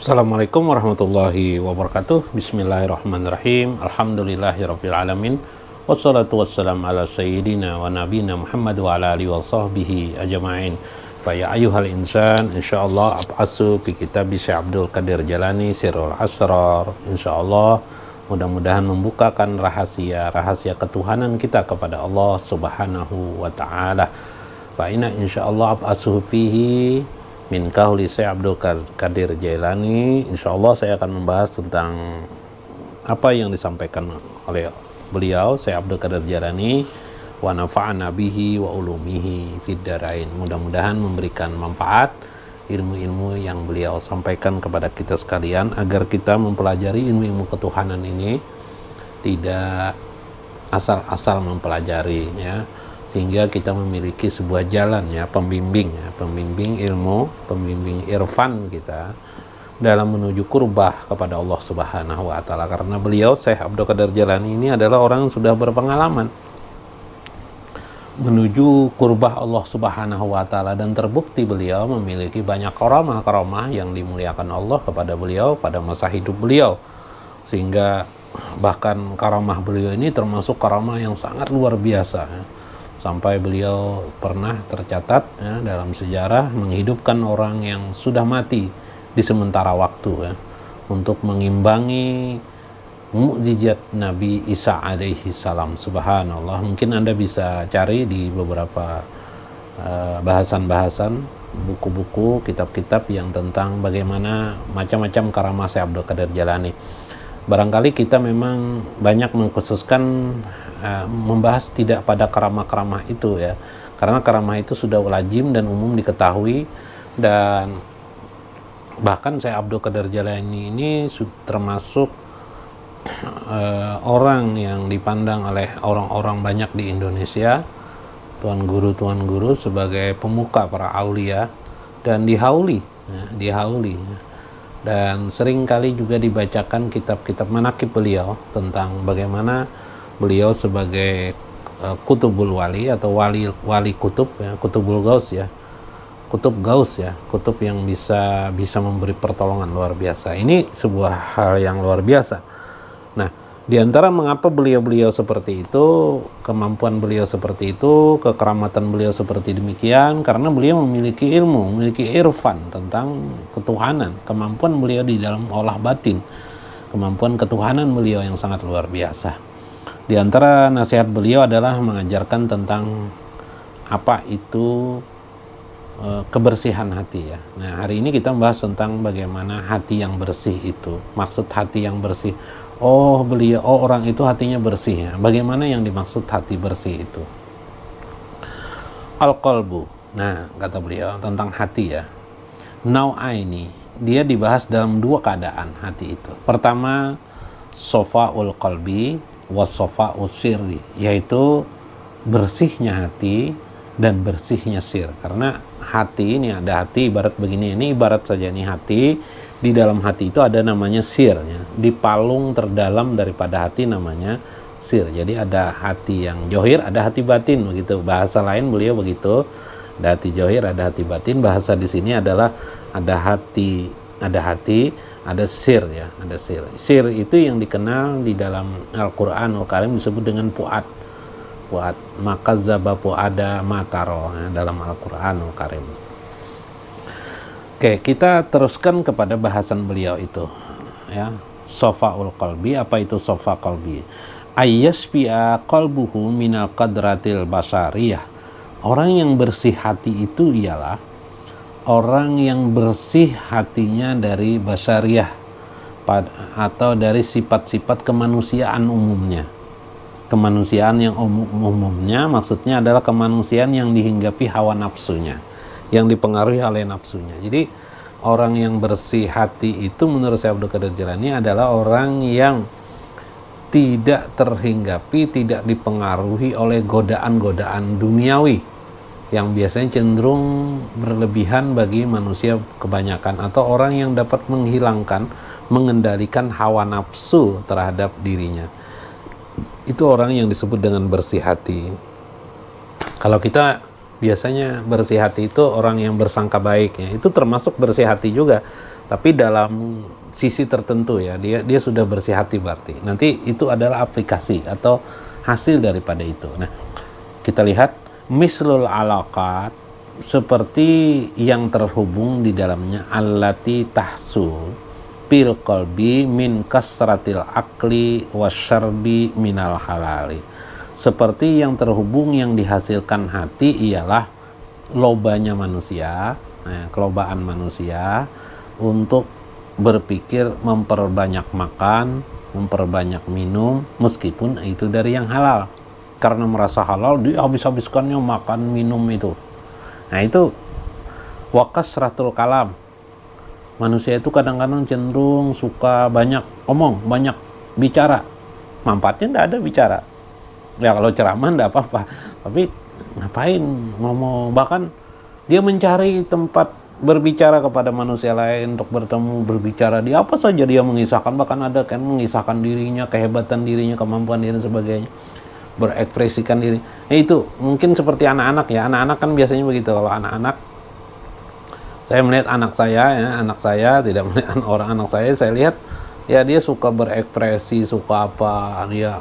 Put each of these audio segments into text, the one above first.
Assalamualaikum warahmatullahi wabarakatuh. Bismillahirrahmanirrahim. Alhamdulillahirabbil alamin. Wassalatu wassalamu ala sayyidina wa nabiyina Muhammad wa ala alihi wa sahbihi ajma'in. Fa ya ayyuhal insan, insyaallah ab'asu fi kitab Syekh Abdul Qadir Jailani Sirrul Asrar. Insyaallah mudah-mudahan membukakan rahasia ketuhanan kita kepada Allah Subhanahu wa taala. Fa inna insyaallah ab'asu fihi min kahuli Syekh Abdul Qadir Jailani. Insyaallah saya akan membahas tentang apa yang disampaikan oleh beliau Syekh Abdul Qadir Jailani, wa nafa'ana bihi wa ulumihi fid darain. Mudah-mudahan memberikan manfaat ilmu-ilmu yang beliau sampaikan kepada kita sekalian, agar kita mempelajari ilmu-ilmu ketuhanan ini tidak asal-asal mempelajari, ya, sehingga kita memiliki sebuah jalan, ya, pembimbing ilmu, pembimbing irfan kita dalam menuju kurbah kepada Allah Subhanahu wa taala. Karena beliau Syekh Abdul Qadir Jailani ini adalah orang yang sudah berpengalaman menuju kurbah Allah Subhanahu wa taala, dan terbukti beliau memiliki banyak karamah yang dimuliakan Allah kepada beliau pada masa hidup beliau, sehingga bahkan karamah beliau ini termasuk karamah yang sangat luar biasa, ya. Sampai beliau pernah tercatat, ya, dalam sejarah menghidupkan orang yang sudah mati di sementara waktu, ya, untuk mengimbangi mukjizat Nabi Isa alaihi salam. Subhanallah, mungkin Anda bisa cari di beberapa bahasan-bahasan, buku-buku, kitab-kitab yang tentang bagaimana macam-macam karamah Syekh Abdul Qadir Jailani. Barangkali kita memang banyak mengkhususkan membahas tidak pada karamah-karamah itu, ya, karena karamah itu sudah lazim dan umum diketahui, dan bahkan Syekh Abdul Qadir Jailani ini termasuk orang yang dipandang oleh orang-orang banyak di Indonesia, tuan guru sebagai pemuka para aulia, dan dihauli, dan sering kali juga dibacakan kitab-kitab manaqib beliau tentang bagaimana beliau sebagai kutubul wali atau wali kutub, ya, kutubul gaus, ya, kutub yang bisa memberi pertolongan luar biasa. Ini sebuah hal yang luar biasa. Nah, di antara mengapa beliau seperti itu, kemampuan beliau seperti itu, kekeramatan beliau seperti demikian, karena beliau memiliki ilmu, memiliki irfan tentang ketuhanan, kemampuan beliau di dalam olah batin, kemampuan ketuhanan beliau yang sangat luar biasa. Di antara nasihat beliau adalah mengajarkan tentang apa itu kebersihan hati, ya. Nah, hari ini kita membahas tentang bagaimana hati yang bersih itu. Maksud hati yang bersih, orang itu hatinya bersih, ya. Bagaimana yang dimaksud hati bersih itu? Al-qalbu. Nah, kata beliau tentang hati, ya, nau'aini, dia dibahas dalam dua keadaan hati itu. Pertama, sofa'ul qalbi was sofa'us sirri, yaitu bersihnya hati dan bersihnya sir. Karena hati ini, ada hati ibarat begini, ini ibarat saja nih hati, di dalam hati itu ada namanya sir, ya. Di palung terdalam daripada hati namanya sir. Jadi ada hati yang johir, ada hati batin, begitu. Bahasa lain beliau begitu. Ada hati johir, ada hati batin. Bahasa di sini adalah ada hati, ada sir, ya, ada sir. Sir itu yang dikenal di dalam Al-Qur'anul Karim disebut dengan fuad. Maka zabapu ada mataro, ya, dalam Al-Qur'anul Karim. Oke, kita teruskan kepada bahasan beliau itu, ya. Sofaul qalbi, apa itu sofa qalbi? Ayyasfi'a qalbuhu minal qadratil basariyah. Orang yang bersih hati itu ialah orang yang bersih hatinya dari basariyah, atau dari sifat-sifat kemanusiaan umumnya. Kemanusiaan yang umumnya maksudnya adalah kemanusiaan yang dihinggapi hawa nafsunya, yang dipengaruhi oleh nafsunya. Jadi orang yang bersih hati itu menurut Syekh Abdul Qadir Jailani adalah orang yang tidak terhinggapi, tidak dipengaruhi oleh godaan-godaan duniawi yang biasanya cenderung berlebihan bagi manusia kebanyakan, atau orang yang dapat mengendalikan hawa nafsu terhadap dirinya. Itu orang yang disebut dengan bersih hati. Kalau kita biasanya bersih hati itu orang yang bersangka baik, ya. Itu termasuk bersih hati juga. Tapi dalam sisi tertentu ya, dia sudah bersih hati berarti. Nanti itu adalah aplikasi atau hasil daripada itu. Nah, kita lihat mislul alaqat, seperti yang terhubung di dalamnya, allati tahsul bil qalbi min kasratil akli wasyarbi minal halali. Seperti yang terhubung yang dihasilkan hati ialah lobanya manusia, kelobaan manusia untuk berpikir memperbanyak makan, memperbanyak minum, meskipun itu dari yang halal. Karena merasa halal, dia habis-habiskannya makan minum itu. Nah itu wakasratul kalam. Manusia itu kadang-kadang cenderung suka banyak omong, banyak bicara. Manfaatnya enggak ada bicara. Ya kalau ceramah enggak apa-apa, tapi ngapain ngomong? Bahkan dia mencari tempat berbicara kepada manusia lain untuk bertemu, berbicara di apa saja dia mengisahkan, bahkan ada kan mengisahkan dirinya, kehebatan dirinya, kemampuan diri dan sebagainya, berekspresikan diri. Itu mungkin seperti anak-anak ya, anak-anak kan biasanya begitu. Kalau anak-anak, saya melihat anak saya tidak melihat orang anak saya lihat ya dia suka berekspresi, suka apa, dia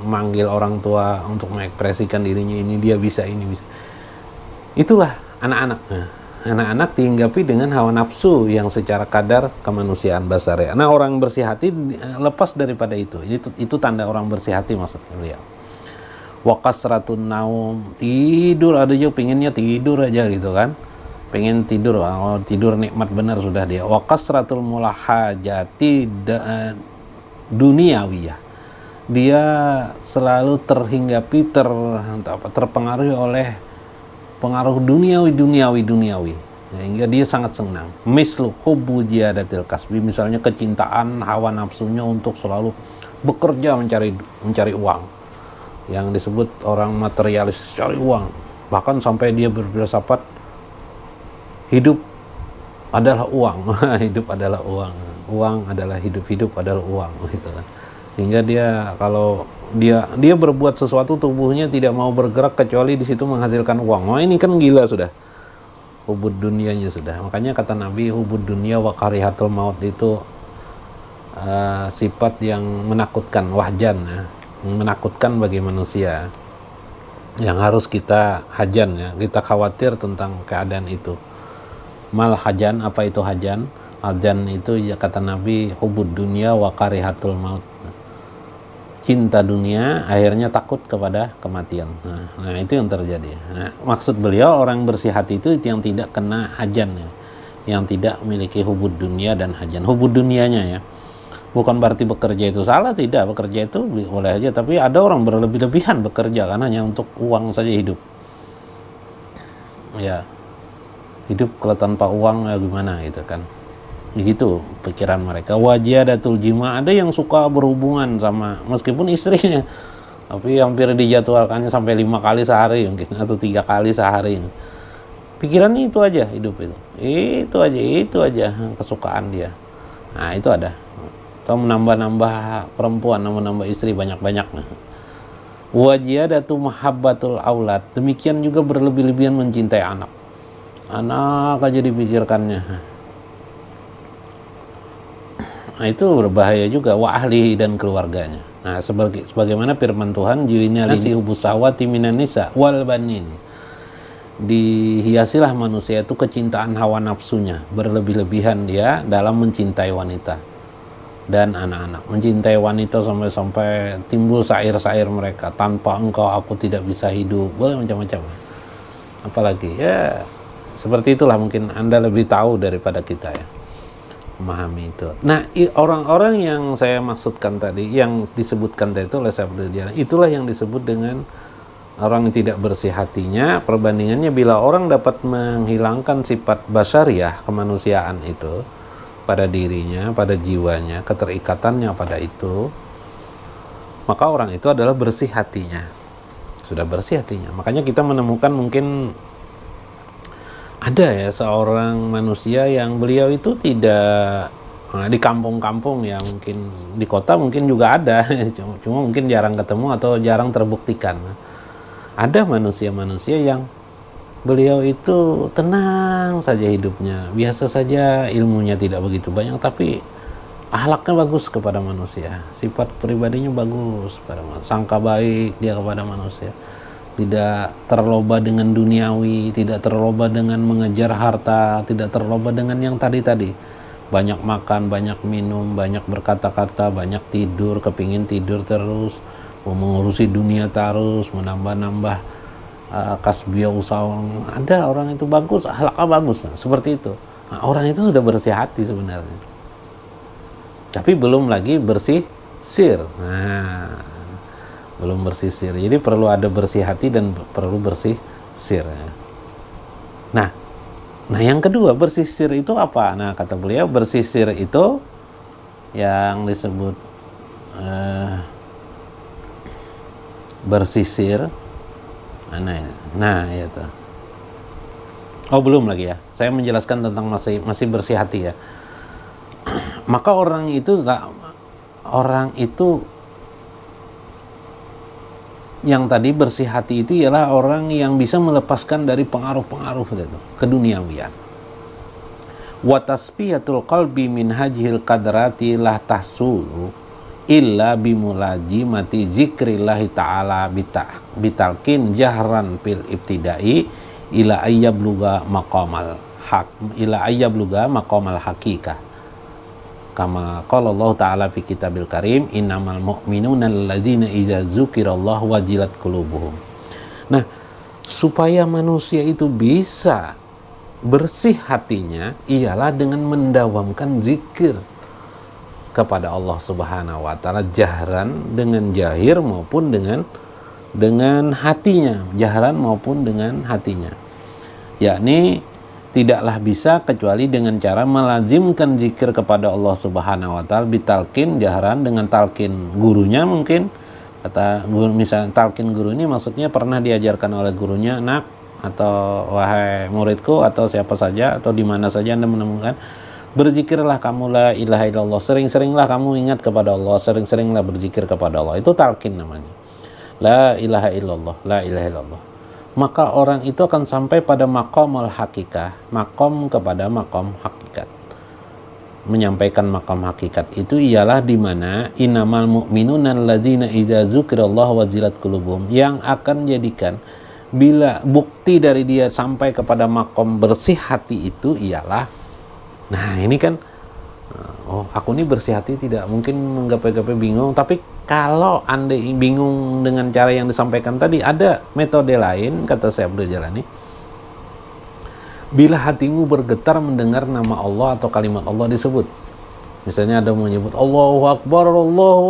manggil orang tua untuk mengekspresikan dirinya, ini dia bisa, ini bisa. Itulah anak-anak. Anak-anak dihinggapi dengan hawa nafsu yang secara kadar kemanusiaan basarnya. Nah, orang bersih hati lepas daripada itu. Itu tanda orang bersih hati maksudnya beliau. Wa kasratun naum, tidur ada juga pengennya tidur aja gitu kan. Pengen tidur, tidur nikmat benar sudah dia. Wa kasratul mulahajati duniawiyah. Dia selalu terhinggapi terpengaruhi oleh pengaruh duniawi, sehingga dia sangat senang. Mislu hubbu jiyadatil kasbi, misalnya kecintaan hawa nafsunya untuk selalu bekerja mencari uang, yang disebut orang materialis, cari uang, bahkan sampai dia berfilsafat hidup adalah uang. Hidup adalah uang adalah hidup adalah uang gitu kan. Sehingga dia kalau dia berbuat sesuatu, tubuhnya tidak mau bergerak kecuali di situ menghasilkan uang. Wah, ini kan gila sudah. Hubud dunianya sudah. Makanya kata Nabi, hubud dunia wa karihatul maut itu sifat yang menakutkan, wahjan ya, menakutkan bagi manusia. Yang harus kita hajan ya, kita khawatir tentang keadaan itu. Mal hajan, apa itu hajan? Hajan itu ya kata Nabi, hubud dunia wa karihatul maut. Cinta dunia akhirnya takut kepada kematian. Nah itu yang terjadi. Nah, maksud beliau orang bersih hati itu yang tidak kena hajan ya, yang tidak memiliki hubud dunia dan hajan. Hubud dunianya ya, bukan berarti bekerja itu salah, tidak, bekerja itu boleh aja, tapi ada orang berlebih-lebihan bekerja kan hanya untuk uang saja hidup. Ya, hidup kalau tanpa uang ya gimana gitu kan. Begitu pikiran mereka. Wajadatul jima, ada yang suka berhubungan sama meskipun istrinya, tapi hampir dijadwalkannya sampai 5 kali sehari mungkin, atau 3 kali sehari. Pikirannya itu aja, hidup itu aja kesukaan dia. Nah itu ada. Atau menambah perempuan, menambah istri banyak-banyak. Wajadatu mahabbatul aulad, demikian juga berlebih-lebihan mencintai anak aja dipikirkannya. Nah itu berbahaya juga, wa ahlihi dan keluarganya. Nah sebagaimana firman Tuhan, ju'inalisi hubus sahwati minan nisa wal banin, dihiasilah manusia itu kecintaan hawa nafsunya, berlebih-lebihan dia dalam mencintai wanita dan anak-anak, mencintai wanita sampai timbul syair-syair mereka, tanpa engkau aku tidak bisa hidup, macam-macam. Apalagi ya seperti itulah, mungkin Anda lebih tahu daripada kita ya memahami itu. Nah, orang-orang yang saya maksudkan tadi, yang disebutkan tadi itu oleh Syaikhul Jalain, itulah yang disebut dengan orang yang tidak bersih hatinya. Perbandingannya, bila orang dapat menghilangkan sifat basyariah, kemanusiaan itu pada dirinya, pada jiwanya, keterikatannya pada itu, maka orang itu adalah bersih hatinya. Sudah bersih hatinya. Makanya kita menemukan mungkin ada ya seorang manusia yang beliau itu tidak di kampung-kampung ya, mungkin di kota mungkin juga ada, cuma mungkin jarang ketemu atau jarang terbuktikan. Ada manusia-manusia yang Beliau itu tenang saja hidupnya, biasa saja, ilmunya tidak begitu banyak, tapi akhlaknya bagus kepada manusia, sifat pribadinya bagus kepada manusia, sangka baik dia kepada manusia, tidak terloba dengan duniawi, tidak terloba dengan mengejar harta, tidak terloba dengan yang tadi-tadi, banyak makan, banyak minum, banyak berkata-kata, banyak tidur, kepingin tidur terus, mengurusi dunia terus, menambah-nambah kasbia usaha. Ada orang itu bagus, akhlaknya bagus, seperti itu. Nah, orang itu sudah bersih hati sebenarnya, tapi belum lagi bersih sir. Nah, belum bersih sir, jadi perlu ada bersih hati dan perlu bersih sir. Nah, yang kedua, bersih sir itu apa? Nah, kata beliau, bersih sir itu yang disebut bersih sir. Mana ini? Nah, itu. Oh, belum lagi ya. Saya menjelaskan tentang masih bersih hati ya. Maka orang itu yang tadi bersih hati itu ialah orang yang bisa melepaskan dari pengaruh-pengaruh itu keduniawian. Wa tasfiyatul qalbi min hajhil qadrati la tahsulu illa bimulajimati zikrillahi ta'ala bitalkin jahran fil ibtidai ila ayyabluga maqamal hakikah, kama qala Allah ta'ala fi kitabil karim, innamal mu'minuna alladzina idza dzukirallahu wajilat qulubuhum. Nah, supaya manusia itu bisa bersih hatinya ialah dengan mendawamkan zikir kepada Allah Subhanahu wa taala, jahran, dengan jahir maupun dengan hatinya, jahran maupun dengan hatinya. Yakni tidaklah bisa kecuali dengan cara melazimkan zikir kepada Allah Subhanahu wa taala bitalkin, jahran, dengan talkin gurunya. Mungkin kata guru, misalnya talkin guru ini maksudnya pernah diajarkan oleh gurunya, nak, atau wahai muridku, atau siapa saja, atau di mana saja Anda menemukan, berzikirlah kamu la ilaha illallah, sering-seringlah kamu ingat kepada Allah, sering-seringlah berzikir kepada Allah. Itu talqin namanya, la ilaha illallah, la ilaha illallah. Maka orang itu akan sampai pada maqamul hakikah, makom kepada makom hakikat. Menyampaikan makom hakikat itu ialah di mana innamal mu'minuna alladzina idza dzukirallahu wajilat qulubuhum, yang akan jadikan bila bukti dari dia sampai kepada makom bersih hati itu ialah, nah ini kan, oh aku ini bersih hati tidak, mungkin menggapai-gapai bingung, tapi kalau Anda bingung dengan cara yang disampaikan tadi, ada metode lain, kata Syekh Abdul Jalani. Bila hatimu bergetar mendengar nama Allah atau kalimat Allah disebut, misalnya ada menyebut Allahu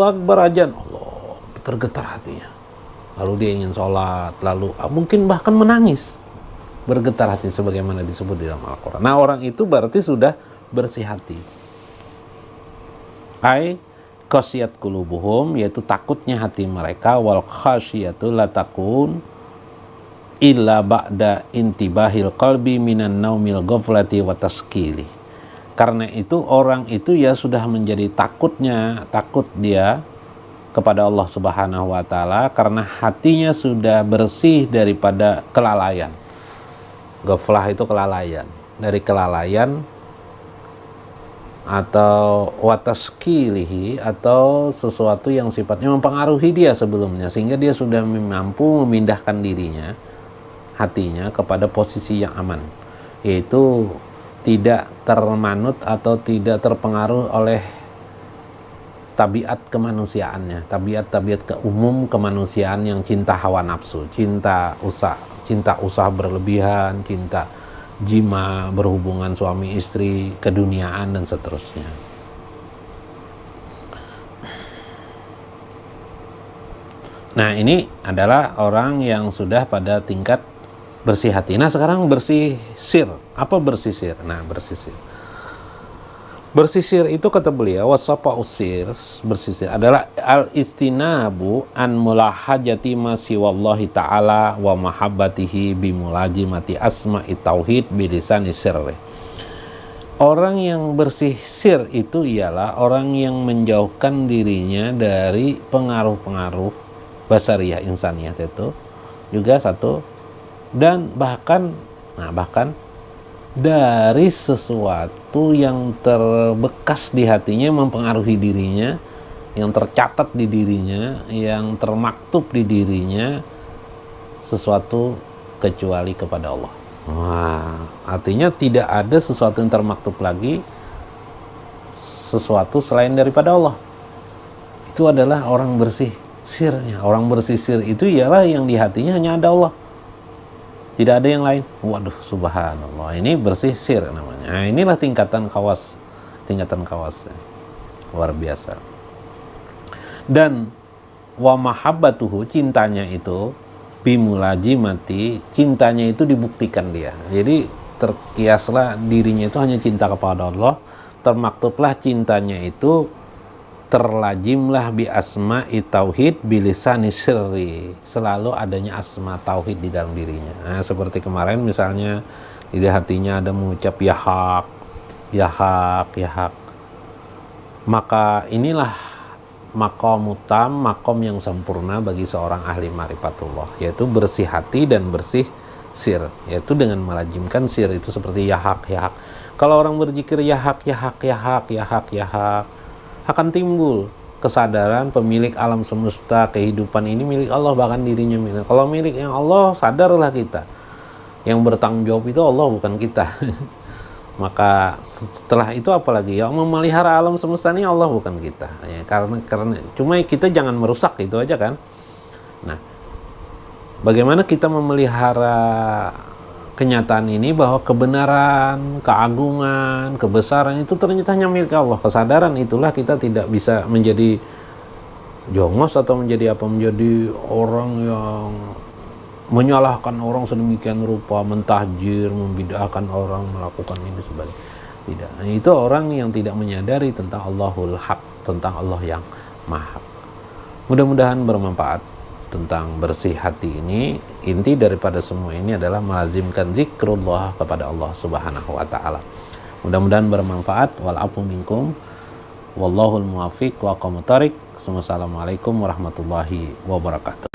Akbar ajan, Allah, tergetar hatinya, lalu dia ingin sholat, lalu mungkin bahkan menangis, bergetar hati sebagaimana disebut di dalam Al-Quran. Nah, orang itu berarti sudah bersih hati. Ai khasiyat qulubuhum, yaitu takutnya hati mereka, wal khasyatu la takun illa ba'da intibahil qalbi minan naumil ghaflati wa taskili. Karena itu orang itu ya sudah menjadi takut dia kepada Allah Subhanahu wa taala karena hatinya sudah bersih daripada kelalaian. Ghaflah itu kelalaian, dari kelalaian atau wataskilihi, atau sesuatu yang sifatnya mempengaruhi dia sebelumnya, sehingga dia sudah mampu memindahkan dirinya, hatinya, kepada posisi yang aman, yaitu tidak termanut atau tidak terpengaruh oleh tabiat kemanusiaannya, tabiat keumum kemanusiaan yang cinta hawa nafsu, cinta usaha berlebihan, cinta jima, berhubungan suami istri, keduniaan, dan seterusnya. Nah, ini adalah orang yang sudah pada tingkat bersih hati. Nah, sekarang bersih sir. Apa bersih sir? Nah, bersih sir. Bersih sir itu, kata beliau, wasapa usir, bersih sir adalah al-istinabu an mulahajati ma siwallahi ta'ala wa mahabbatihi bimulajimati asma'i tauhid bilisani sirri. Orang yang bersih sir itu ialah orang yang menjauhkan dirinya dari pengaruh-pengaruh basariyah, insaniyah itu juga satu, Dan bahkan dari sesuatu yang terbekas di hatinya, mempengaruhi dirinya, yang tercatat di dirinya, yang termaktub di dirinya, sesuatu kecuali kepada Allah. Wah, artinya tidak ada sesuatu yang termaktub lagi, sesuatu selain daripada Allah. Itu adalah orang bersih sirnya. Orang bersih sir itu ialah yang di hatinya hanya ada Allah, tidak ada yang lain. Waduh, subhanallah, ini bersih sir namanya. Nah, inilah tingkatan khawas, luar biasa. Dan wa mahabbatuhu, cintanya itu, bimulajimati, cintanya itu dibuktikan dia. Jadi terkiaslah dirinya itu hanya cinta kepada Allah, termaktublah cintanya itu, terlajimlah bi asma'i tauhid bilisani sirri, selalu adanya asma tauhid di dalam dirinya. Nah, seperti kemarin misalnya di hatinya ada mengucap ya hak, ya hak, ya hak, maka inilah makom yang sempurna bagi seorang ahli ma'rifatullah, yaitu bersih hati dan bersih sir, yaitu dengan melajimkan sir itu seperti ya hak, ya hak. Kalau orang berzikir ya hak, ya hak, ya hak, ya hak, ya hak, akan timbul kesadaran pemilik alam semesta, kehidupan ini milik Allah, bahkan dirinya milik. Kalau milik yang Allah, sadarlah kita. Yang bertanggung jawab itu Allah, bukan kita. Maka setelah itu apalagi yang memelihara alam semesta ini Allah, bukan kita. Ya, karena cuma kita jangan merusak, itu aja kan. Nah, bagaimana kita memelihara kenyataan ini bahwa kebenaran, keagungan, kebesaran itu ternyata hanya milik Allah. Kesadaran itulah kita tidak bisa menjadi jongos atau menjadi orang yang menyalahkan orang sedemikian rupa, mentahjir, membid'ahkan orang, melakukan ini sebagainya. Tidak. Nah, itu orang yang tidak menyadari tentang Allahul Haq, tentang Allah yang Maha. Mudah-mudahan bermanfaat tentang bersih hati ini. Inti daripada semua ini adalah melazimkan zikrullah kepada Allah Subhanahu wa taala. Mudah-mudahan bermanfaat. Wal afu minkum wallahul muwaffiq wa aqwamut thariq. Wassalamualaikum warahmatullahi wabarakatuh.